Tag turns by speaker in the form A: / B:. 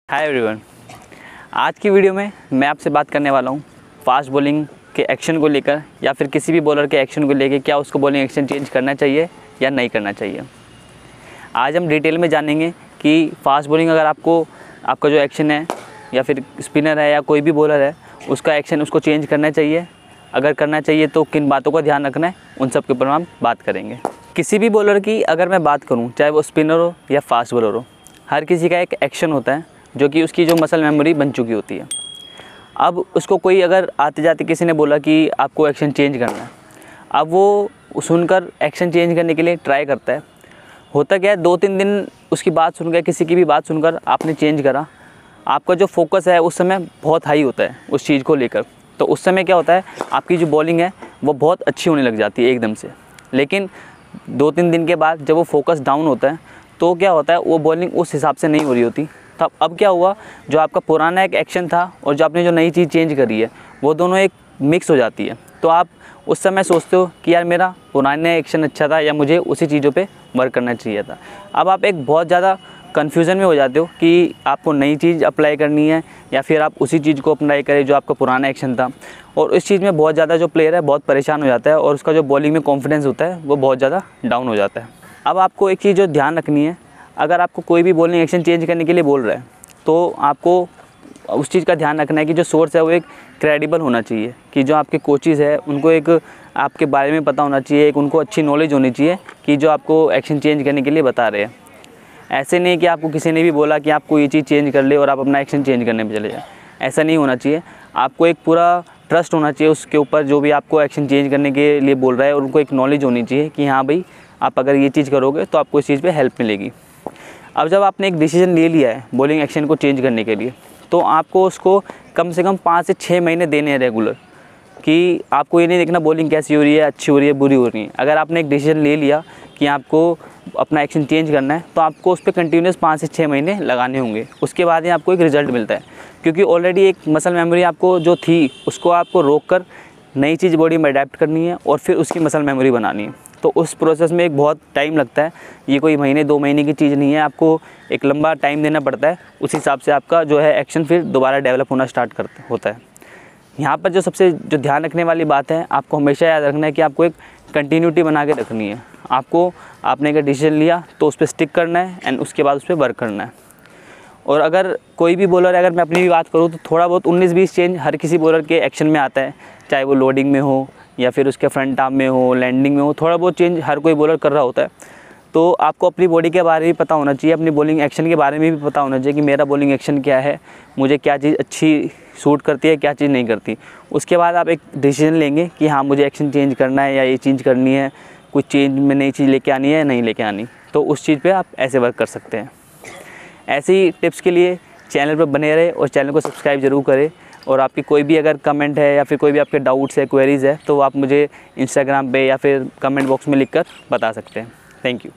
A: Hi everyone, आज की video में मैं आपसे बात करने वाला हूँ फास्ट बॉलिंग के एक्शन को लेकर या फिर किसी भी बॉलर के एक्शन को लेकर क्या उसको बॉलिंग एक्शन चेंज करना चाहिए या नहीं करना चाहिए। आज हम डिटेल में जानेंगे कि फास्ट बॉलिंग अगर आपका जो एक्शन है या फिर स्पिनर है या कोई भी बॉलर है उसका एक्शन उसको चेंज करना चाहिए, अगर करना चाहिए तो किन बातों का ध्यान रखना है, उन सब के ऊपर हम बात करेंगे। किसी भी बॉलर की अगर मैं बात करूँ, चाहे वो स्पिनर हो या फास्ट बॉलर हो, हर किसी का एक एक्शन होता है जो कि उसकी जो मसल मेमोरी बन चुकी होती है। अब उसको कोई अगर आते जाते किसी ने बोला कि आपको एक्शन चेंज करना है, अब वो सुनकर एक्शन चेंज करने के लिए ट्राई करता है। होता क्या है, 2-3 दिन उसकी बात सुनकर, किसी की भी बात सुनकर आपने चेंज करा, आपका जो फोकस है उस समय बहुत हाई होता है उस चीज़ को लेकर। तो उस समय क्या होता है, आपकी जो बॉलिंग है वो बहुत अच्छी होने लग जाती है एकदम से। लेकिन 2-3 दिन के बाद जब वो फोकस डाउन होता है तो क्या होता है, वो बॉलिंग उस हिसाब से नहीं हो रही होती। तब अब क्या हुआ, जो आपका पुराना एक एक्शन था और जो आपने जो नई चीज़ चेंज करी है वो दोनों एक मिक्स हो जाती है। तो आप उस समय सोचते हो कि यार मेरा पुराना एक्शन अच्छा था या मुझे उसी चीज़ों पे वर्क करना चाहिए था। अब आप एक बहुत ज़्यादा कन्फ्यूज़न में हो जाते हो कि आपको नई चीज़ अप्लाई करनी है या फिर आप उसी चीज़ को अप्लाई करें जो आपका पुराना एक्शन था। और इस चीज़ में बहुत ज़्यादा जो प्लेयर है बहुत परेशान हो जाता है और उसका जो बॉलिंग में कॉन्फिडेंस होता है वो बहुत ज़्यादा डाउन हो जाता है। अब आपको एक चीज़ जो ध्यान रखनी है, अगर आपको कोई भी बॉलिंग एक्शन चेंज करने के लिए बोल रहा है तो आपको उस चीज़ का ध्यान रखना है कि जो सोर्स है वो एक क्रेडिबल होना चाहिए, कि जो आपके कोचेज़ है उनको एक आपके बारे में पता होना चाहिए, एक उनको अच्छी नॉलेज होनी चाहिए कि जो आपको एक्शन चेंज करने के लिए बता रहे हैं। ऐसे नहीं कि आपको किसी ने भी बोला कि आपको ये चीज़ चेंज कर ले और आप अपना एक्शन चेंज करने में चले जाए, ऐसा नहीं होना चाहिए। आपको एक पूरा ट्रस्ट होना चाहिए उसके ऊपर जो भी आपको एक्शन चेंज करने के लिए बोल रहा है, और उनको एक नॉलेज होनी चाहिए कि हाँ भाई, आप अगर ये चीज़ करोगे तो आपको इस चीज़ पे हेल्प मिलेगी। अब जब आपने एक डिसीजन ले लिया है बॉलिंग एक्शन को चेंज करने के लिए, तो आपको उसको कम से कम 5 से 6 महीने देने हैं रेगुलर, कि आपको ये नहीं देखना बॉलिंग कैसी हो रही है, अच्छी हो रही है, बुरी हो रही है। अगर आपने एक डिसीजन ले लिया कि आपको अपना एक्शन चेंज करना है तो आपको उस पर कंटिन्यूस 5 से 6 महीने लगाने होंगे। उसके बाद ही आपको एक रिज़ल्ट मिलता है, क्योंकि ऑलरेडी एक मसल मेमोरी आपको जो थी उसको आपको रोक कर नई चीज़ बॉडी में अडेप्ट करनी है और फिर उसकी मसल मेमोरी बनानी है। तो उस प्रोसेस में एक बहुत टाइम लगता है, ये कोई महीने 2 महीने की चीज़ नहीं है, आपको एक लंबा टाइम देना पड़ता है। उस हिसाब से आपका जो है एक्शन फिर दोबारा डेवलप होना स्टार्ट होता है। यहाँ पर जो सबसे ध्यान रखने वाली बात है, आपको हमेशा याद रखना है कि आपको एक कंटिन्यूटी बना के रखनी है। आपने अगर डिसीजन लिया तो उस पर स्टिक करना है एंड उसके बाद उस पर वर्क करना है। और अगर कोई भी बॉलर, अगर मैं अपनी भी बात करूँ तो थोड़ा बहुत 19-20 चेंज हर किसी बॉलर के एक्शन में आता है, चाहे वो लोडिंग में हो या फिर उसके फ्रंट आर्म में हो, लैंडिंग में हो, थोड़ा बहुत चेंज हर कोई बॉलर कर रहा होता है। तो आपको अपनी बॉडी के बारे में पता होना चाहिए, अपनी बॉलिंग एक्शन के बारे में भी पता होना चाहिए कि मेरा बॉलिंग एक्शन क्या है, मुझे क्या चीज़ अच्छी सूट करती है, क्या चीज़ नहीं करती। उसके बाद आप एक डिसीजन लेंगे कि हाँ, मुझे एक्शन चेंज करना है या ये चेंज करनी है, कुछ चेंज में नई चीज़ लेके आनी है या नहीं लेके आनी। तो उस चीज़ पे आप ऐसे वर्क कर सकते हैं। ऐसी टिप्स के लिए चैनल पर बने रहे और चैनल को सब्सक्राइब ज़रूर करें। और आपकी कोई भी अगर कमेंट है या फिर कोई भी आपके डाउट्स है, क्वेरीज़ है, तो आप मुझे इंस्टाग्राम पे या फिर कमेंट बॉक्स में लिखकर बता सकते हैं। Thank you.